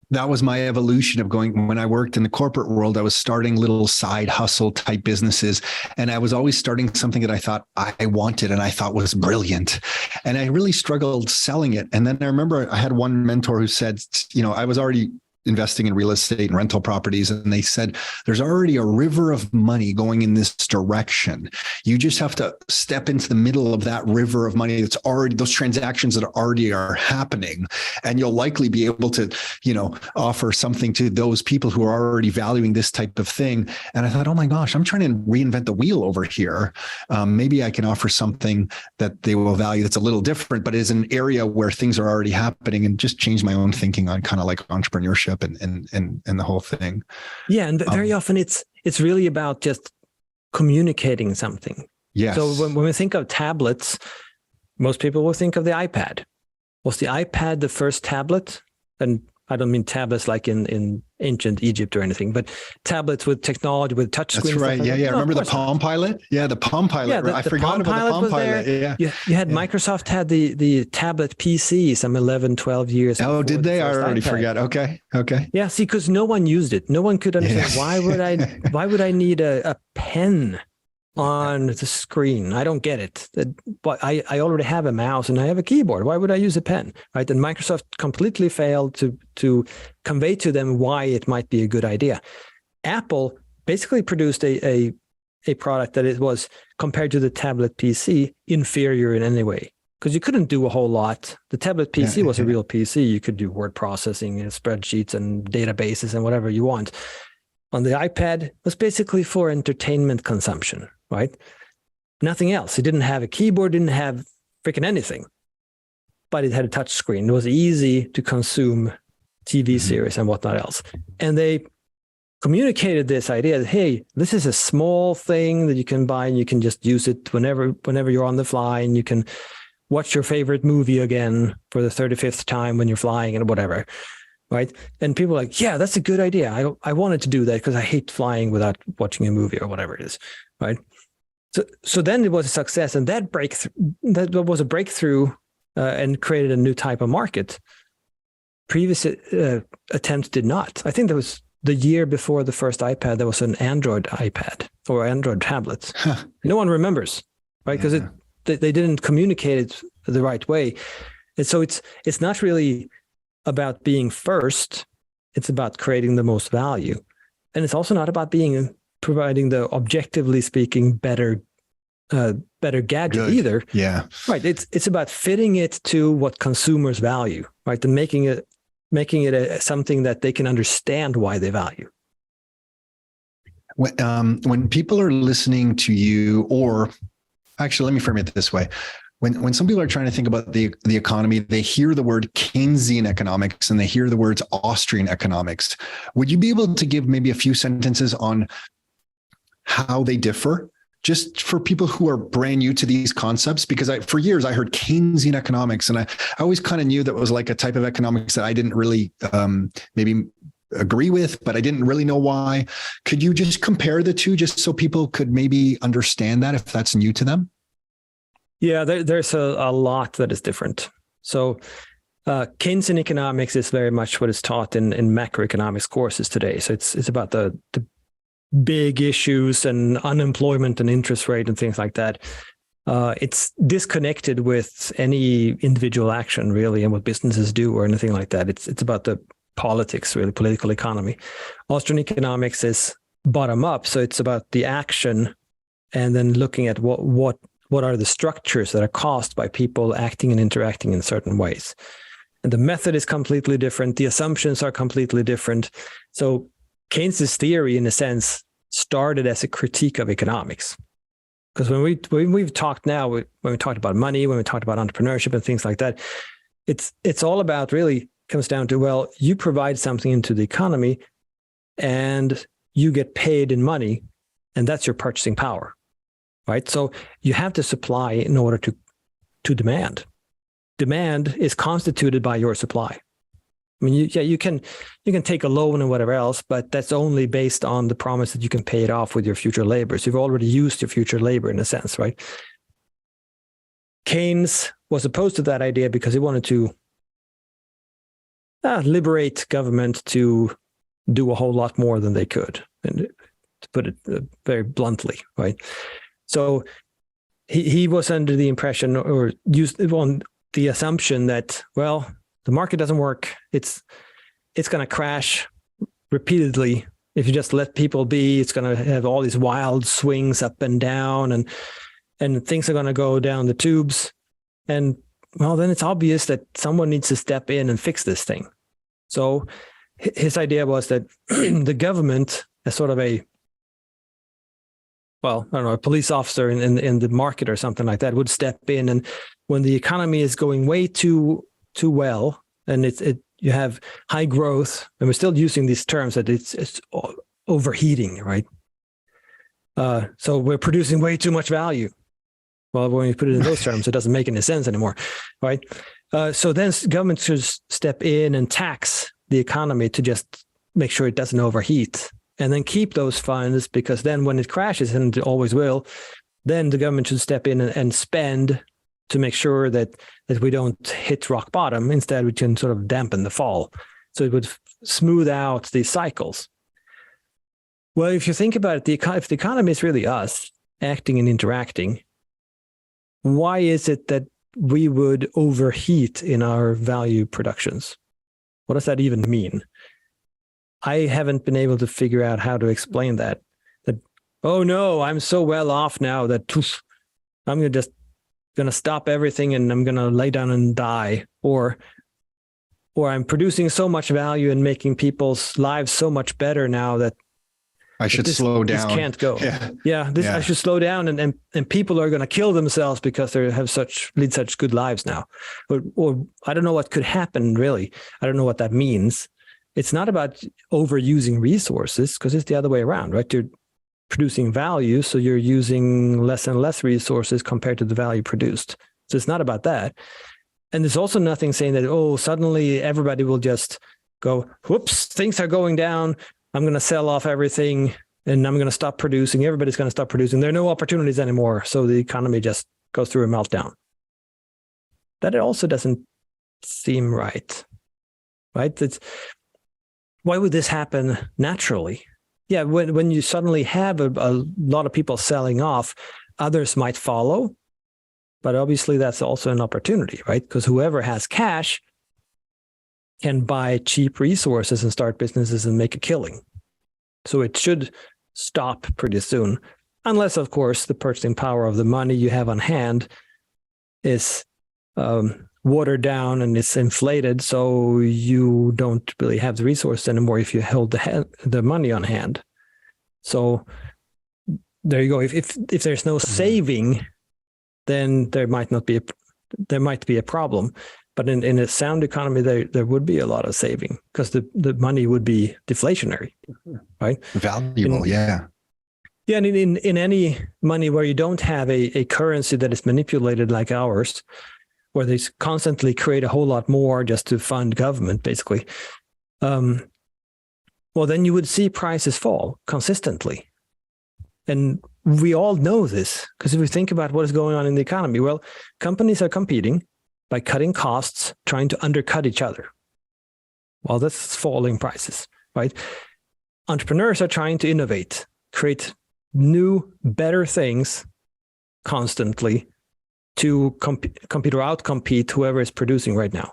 That was my evolution of going. When I worked in the corporate world, I was starting little side hustle type businesses. And I was always starting something that I thought I wanted and I thought was brilliant. And I really struggled selling it. And then I remember I had one mentor who said, I was already investing in real estate and rental properties. And they said, there's already a river of money going in this direction. You just have to step into the middle of that river of money that's already, those transactions that already are happening. And you'll likely be able to, offer something to those people who are already valuing this type of thing. And I thought, oh my gosh, I'm trying to reinvent the wheel over here. Maybe I can offer something that they will value that's a little different, but is an area where things are already happening, and just change my own thinking on kind of like entrepreneurship and the whole thing. Yeah. And very often it's really about just communicating something. Yes. So when we think of tablets, most people will think of the iPad. Was the iPad the first tablet? And I don't mean tablets like in ancient Egypt or anything, but tablets with technology, with touchscreen. That's right. Yeah, yeah. Remember the Palm Pilot? Yeah, the Palm Pilot. Yeah, I forgot about the Palm Pilot. Yeah. You had Microsoft had the tablet PC some 11, 12 years. Oh, did they? I already forgot. Okay. Yeah, see, because no one used it. No one could understand why would I need a pen on the screen? I don't get it. But I already have a mouse and I have a keyboard. Why would I use a pen? Right? And Microsoft completely failed to convey to them why it might be a good idea. Apple basically produced a product that it was, compared to the tablet PC, inferior in any way, because you couldn't do a whole lot. The tablet PC was a real PC. You could do word processing and spreadsheets and databases and whatever you want. on the iPad was basically for entertainment consumption, right? Nothing else. It didn't have a keyboard, didn't have freaking anything, but it had a touch screen. It was easy to consume TV series and whatnot else. And they communicated this idea that, hey, this is a small thing that you can buy and you can just use it whenever you're on the fly, and you can watch your favorite movie again for the 35th time when you're flying and whatever, right? And people are like, yeah, that's a good idea. I wanted to do that because I hate flying without watching a movie or whatever it is, right? So then it was a success, and that was a breakthrough and created a new type of market. Previous attempts did not. I think there was the year before the first iPad, there was an Android iPad or Android tablets. No one remembers, right? Because they didn't communicate it the right way. And so it's not really about being first. It's about creating the most value. And it's also not about providing the, objectively speaking, better gadget either. Yeah. Right. It's about fitting it to what consumers value, right? And making it something that they can understand why they value. When people are listening to you, or actually, let me frame it this way. When some people are trying to think about the economy, they hear the word Keynesian economics and they hear the words Austrian economics. Would you be able to give maybe a few sentences on how they differ, just for people who are brand new to these concepts? Because for years I heard Keynesian economics, and I always kind of knew that was like a type of economics that I didn't really maybe agree with, but I didn't really know why. Could you just compare the two, just so people could maybe understand that if that's new to them? Yeah, there's a lot that is different. So Keynesian economics is very much what is taught in macroeconomics courses today. So it's about the big issues and unemployment and interest rate and things like that. It's disconnected with any individual action really and what businesses do or anything like that. It's about the politics, really, political economy. Austrian economics is bottom up. So it's about the action and then looking at what are the structures that are caused by people acting and interacting in certain ways. And the method is completely different. The assumptions are completely different. So Keynes's theory, in a sense, started as a critique of economics. Because when we've talked now, when we talked about money, when we talked about entrepreneurship and things like that, it's all about, really comes down to, well, you provide something into the economy and you get paid in money, and that's your purchasing power, right? So you have to supply in order to demand. Demand is constituted by your supply. I mean, you can take a loan and whatever else, but that's only based on the promise that you can pay it off with your future labor. So you've already used your future labor in a sense, right? Keynes was opposed to that idea because he wanted to liberate government to do a whole lot more than they could, and to put it very bluntly, right? So he was under the impression, or used on the assumption that, well, the market doesn't work. It's going to crash repeatedly. If you just let people be, it's going to have all these wild swings up and down, and things are going to go down the tubes. And well, then it's obvious that someone needs to step in and fix this thing. So his idea was that the government, as sort of a police officer in the market or something like that, would step in, and when the economy is going way too well, and you have high growth, and we're still using these terms that it's overheating, right? So we're producing way too much value. Well, when you put it in those terms, it doesn't make any sense anymore, right? So then government should step in and tax the economy to just make sure it doesn't overheat, and then keep those funds, because then when it crashes, and it always will, then the government should step in and spend to make sure that we don't hit rock bottom. Instead, we can sort of dampen the fall. So it would smooth out these cycles. Well, if you think about it, if the economy is really us acting and interacting, why is it that we would overheat in our value productions? What does that even mean? I haven't been able to figure out how to explain that. Oh no, I'm so well off now that I'm going to stop everything and I'm going to lay down and die. Or I'm producing so much value and making people's lives so much better now that I should slow down. This can't go. I should slow down, and people are going to kill themselves because they lead such good lives now. Or I don't know what could happen really. I don't know what that means. It's not about overusing resources, because it's the other way around, right? You're producing value, so you're using less and less resources compared to the value produced. So it's not about that. And there's also nothing saying that, suddenly everybody will just go, whoops, things are going down. I'm going to sell off everything and I'm going to stop producing. Everybody's going to stop producing. There are no opportunities anymore. So the economy just goes through a meltdown. That also doesn't seem right? Why would this happen naturally? Yeah, when you suddenly have a lot of people selling off, others might follow. But obviously that's also an opportunity, right? Because whoever has cash can buy cheap resources and start businesses and make a killing. So it should stop pretty soon, unless, of course, the purchasing power of the money you have on hand is watered down and it's inflated, so you don't really have the resource anymore if you hold the money on hand. So there you go. If there's no saving, then there might be a problem. But in a sound economy, there would be a lot of saving because the money would be deflationary, right? Valuable, yeah. Yeah, and in any money where you don't have a currency that is manipulated like ours, where they constantly create a whole lot more just to fund government, basically, well, then you would see prices fall consistently. And we all know this, because if we think about what is going on in the economy, well, companies are competing by cutting costs, trying to undercut each other. Well, that's falling prices, right? Entrepreneurs are trying to innovate, create new, better things constantly to compete or outcompete whoever is producing right now.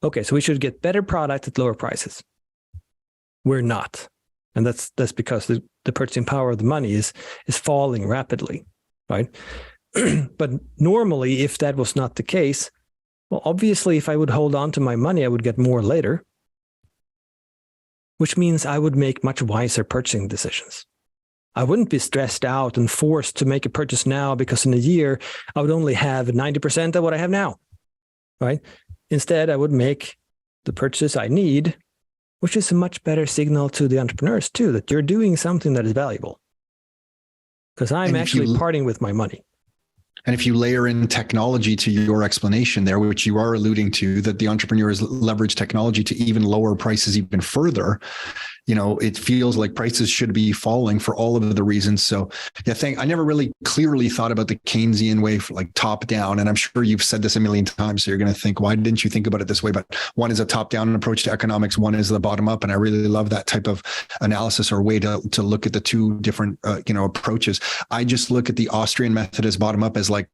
Okay, so we should get better product at lower prices. We're not. And that's because the purchasing power of the money is falling rapidly, right? But normally, if that was not the case, well, obviously, if I would hold on to my money, I would get more later, which means I would make much wiser purchasing decisions. I wouldn't be stressed out and forced to make a purchase now because in a year, I would only have 90% of what I have now, right? Instead, I would make the purchases I need, which is a much better signal to the entrepreneurs too, that you're doing something that is valuable. Because I'm actually parting with my money. And if you layer in technology to your explanation there, which you are alluding to, that the entrepreneurs leverage technology to even lower prices even further, it feels like prices should be falling for all of the reasons. So I never really clearly thought about the Keynesian way for like top down. And I'm sure you've said this a million times. So you're going to think, why didn't you think about it this way? But one is a top down approach to economics. One is the bottom up. And I really love that type of analysis or way to look at the two different, approaches. I just look at the Austrian method as bottom up as like,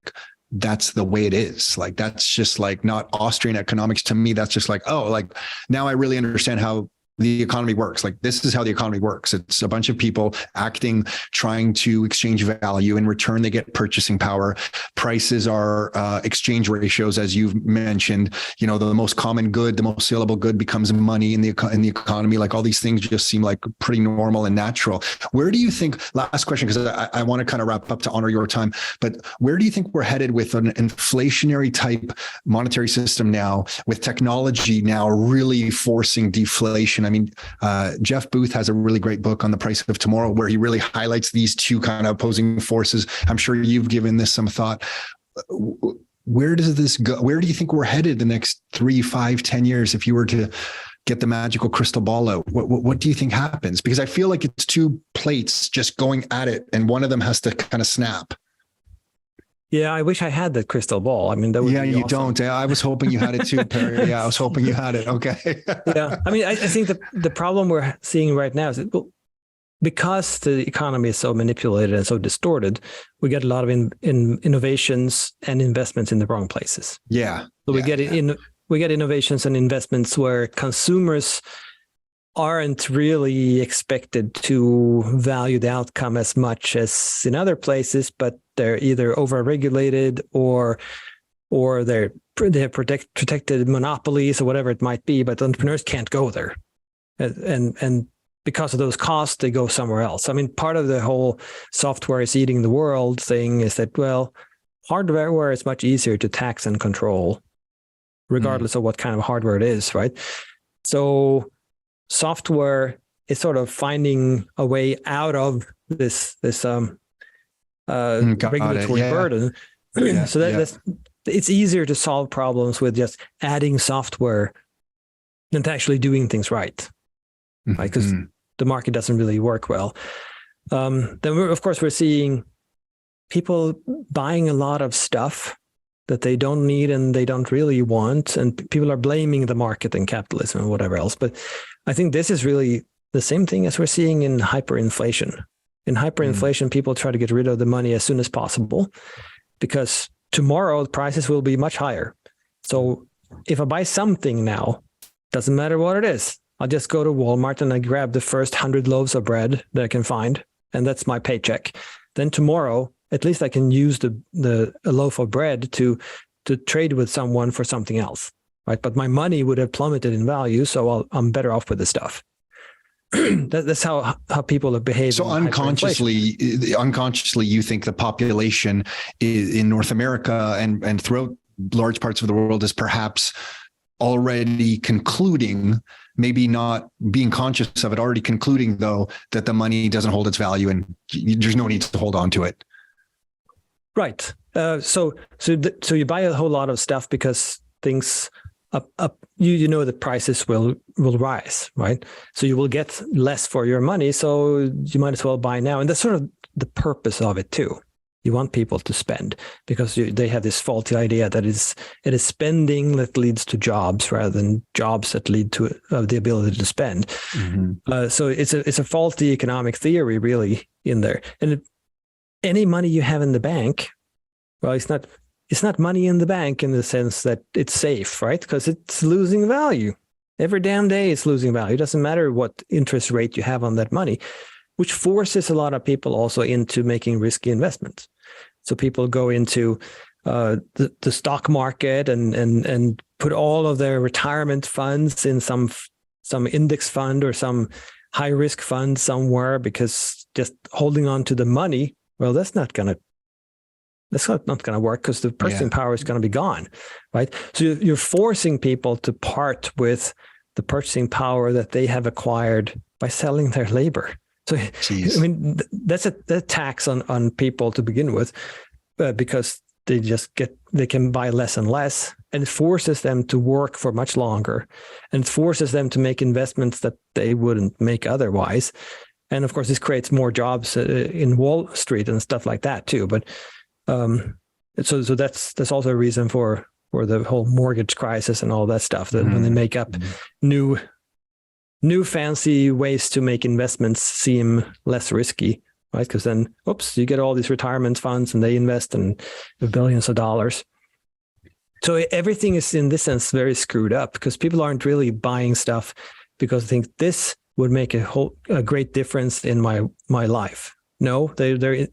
that's the way it is. Like, that's just like not Austrian economics to me. That's just like, now I really understand how the economy works. Like, this is how the economy works. It's a bunch of people acting, trying to exchange value. In return, they get purchasing power. Prices are exchange ratios, as you've mentioned. The most common good, the most saleable good becomes money in the economy. Like, all these things just seem like pretty normal and natural. Where do you think, last question, because I want to kind of wrap up to honor your time, but where do you think we're headed with an inflationary type monetary system now, with technology now really forcing deflation? I mean, Jeff Booth has a really great book on the price of tomorrow, where he really highlights these two kind of opposing forces. I'm sure you've given this some thought. Where does this go? Where do you think we're headed the next 3, 5, 10 years? If you were to get the magical crystal ball out, what do you think happens? Because I feel like it's two plates just going at it, and one of them has to kind of snap. Yeah, I wish I had that crystal ball. I mean, that would be you awesome. Don't. I was hoping you had it too, Perry. Yeah, I was hoping you had it. Okay. Yeah, I mean, I think the problem we're seeing right now is that, because the economy is so manipulated and so distorted, we get a lot of innovations and investments in the wrong places. Yeah. So we get innovations and investments where consumers aren't really expected to value the outcome as much as in other places, but they're either overregulated or they have protected monopolies or whatever it might be. But entrepreneurs can't go there, and because of those costs, they go somewhere else. I mean, part of the whole software is eating the world thing is that, well, hardware is much easier to tax and control, regardless of what kind of hardware it is, right? So software is sort of finding a way out of this regulatory burden. So that's it's easier to solve problems with just adding software than to actually doing things right, because the market doesn't really work well. Then we're seeing people buying a lot of stuff that they don't need and they don't really want, and people are blaming the market and capitalism and whatever else. But I think this is really the same thing as we're seeing in hyperinflation. In hyperinflation, people try to get rid of the money as soon as possible because tomorrow prices will be much higher. So if I buy something now, doesn't matter what it is, I'll just go to Walmart and I grab the first 100 loaves of bread that I can find, and that's my paycheck. Then tomorrow, at least I can use a loaf of bread to trade with someone for something else, right? But my money would have plummeted in value, so I'm better off with the stuff. That's how people are behaving. So unconsciously, you think the population in North America and throughout large parts of the world is perhaps already concluding, maybe not being conscious of it, already concluding though that the money doesn't hold its value and there's no need to hold on to it. Right. So you buy a whole lot of stuff because things you know the prices will rise, right? So you will get less for your money, so you might as well buy now. And that's sort of the purpose of it too. You want people to spend because they have this faulty idea that it is spending that leads to jobs rather than jobs that lead to the ability to spend. So it's a faulty economic theory really in there. And any money you have in the bank, well, it's not money in the bank in the sense that it's safe, right? Because it's losing value. Every damn day it's losing value. It doesn't matter what interest rate you have on that money, which forces a lot of people also into making risky investments. So people go into the stock market and put all of their retirement funds in some index fund or some high risk fund somewhere, because just holding on to the money, well, that's not going to work because the purchasing power is going to be gone, right? So you're forcing people to part with the purchasing power that they have acquired by selling their labor. So, I mean, that's a tax on people to begin with, because they can buy less and less, and it forces them to work for much longer, and it forces them to make investments that they wouldn't make otherwise. And of course, this creates more jobs in Wall Street and stuff like that too. But so that's also a reason for the whole mortgage crisis and all that stuff, that when they make up new fancy ways to make investments seem less risky, right? Because then, you get all these retirement funds and they invest in billions of dollars. So everything is in this sense very screwed up, because people aren't really buying stuff because they think this would make a great difference in my life. No, they're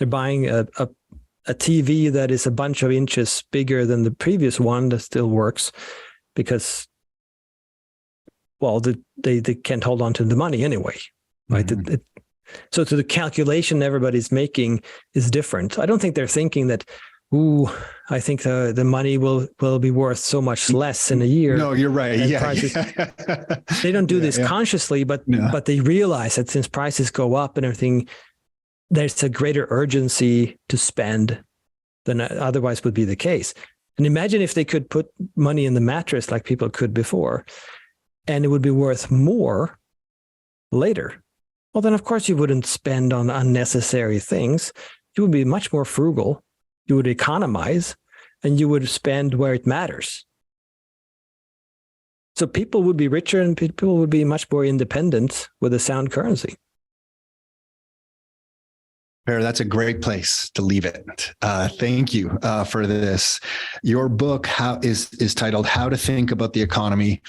buying a TV that is a bunch of inches bigger than the previous one that still works because, well, they can't hold on to the money anyway, right? So to the calculation everybody's making is different. I don't think they're thinking that, I think the money will be worth so much less in a year. No, you're right. They don't do this consciously, but they realize that since prices go up and everything, there's a greater urgency to spend than otherwise would be the case. And imagine if they could put money in the mattress like people could before, and it would be worth more later. Well, then of course you wouldn't spend on unnecessary things. You would be much more frugal. You would economize, and you would spend where it matters. So people would be richer and people would be much more independent with a sound currency. Per, that's a great place to leave it. Thank you for this. Your book is titled "How to Think About the Economy."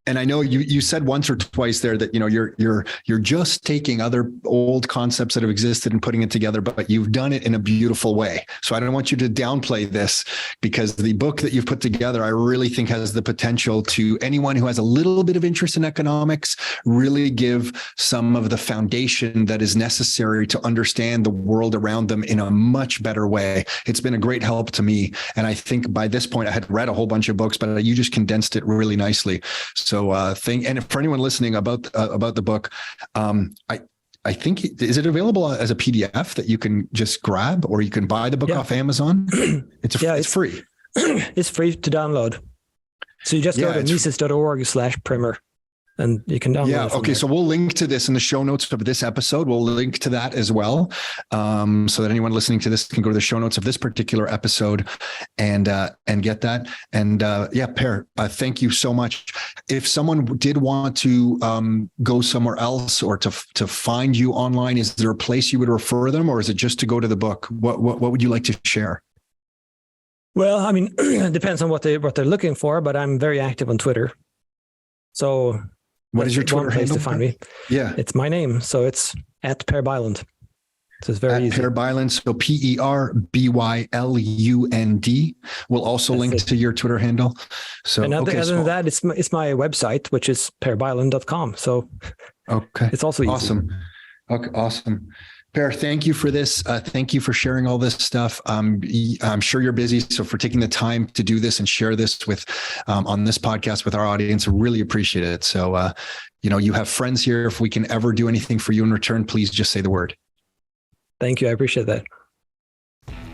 And I know you said once or twice there that, you're just taking other old concepts that have existed and putting it together, but you've done it in a beautiful way. So I don't want you to downplay this, because the book that you've put together, I really think has the potential to anyone who has a little bit of interest in economics, really give some of the foundation that is necessary to understand the world around them in a much better way. It's been a great help to me. And I think by this point I had read a whole bunch of books, but you just condensed it really nicely. So and for anyone listening about the book, I think, is it available as a PDF that you can just grab, or you can buy the book off Amazon? It's free. It's free to download. So you just go to mises.org/primer. And you can download it. Yeah. Okay. So we'll link to this in the show notes of this episode. We'll link to that as well, so that anyone listening to this can go to the show notes of this particular episode and get that. And Per, thank you so much. If someone did want to go somewhere else or to find you online, is there a place you would refer them, or is it just to go to the book? What would you like to share? Well, I mean, it depends on what they're looking for, but I'm very active on Twitter. So what is your Twitter handle? To find me? Yeah. It's my name. So it's @Per Bylund. So it's very easy. Per Bylund. So PERBYLUND. We'll also link to your Twitter handle. So other than that, it's my website, which is perbylund.com. So it's also easy. Awesome. Okay. Awesome. Per, thank you for this. Thank you for sharing all this stuff. I'm sure you're busy, so for taking the time to do this and share this with on this podcast with our audience, I really appreciate it. So, you have friends here. If we can ever do anything for you in return, please just say the word. Thank you. I appreciate that.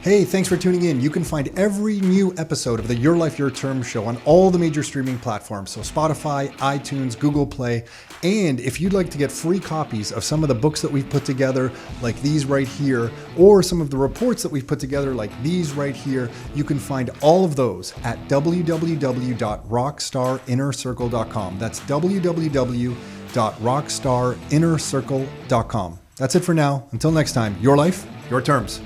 Hey, thanks for tuning in. You can find every new episode of the Your Life, Your Term show on all the major streaming platforms. So Spotify, iTunes, Google Play. And if you'd like to get free copies of some of the books that we've put together, like these right here, or some of the reports that we've put together, like these right here, you can find all of those at www.rockstarinnercircle.com. That's www.rockstarinnercircle.com. That's it for now. Until next time, your life, your terms.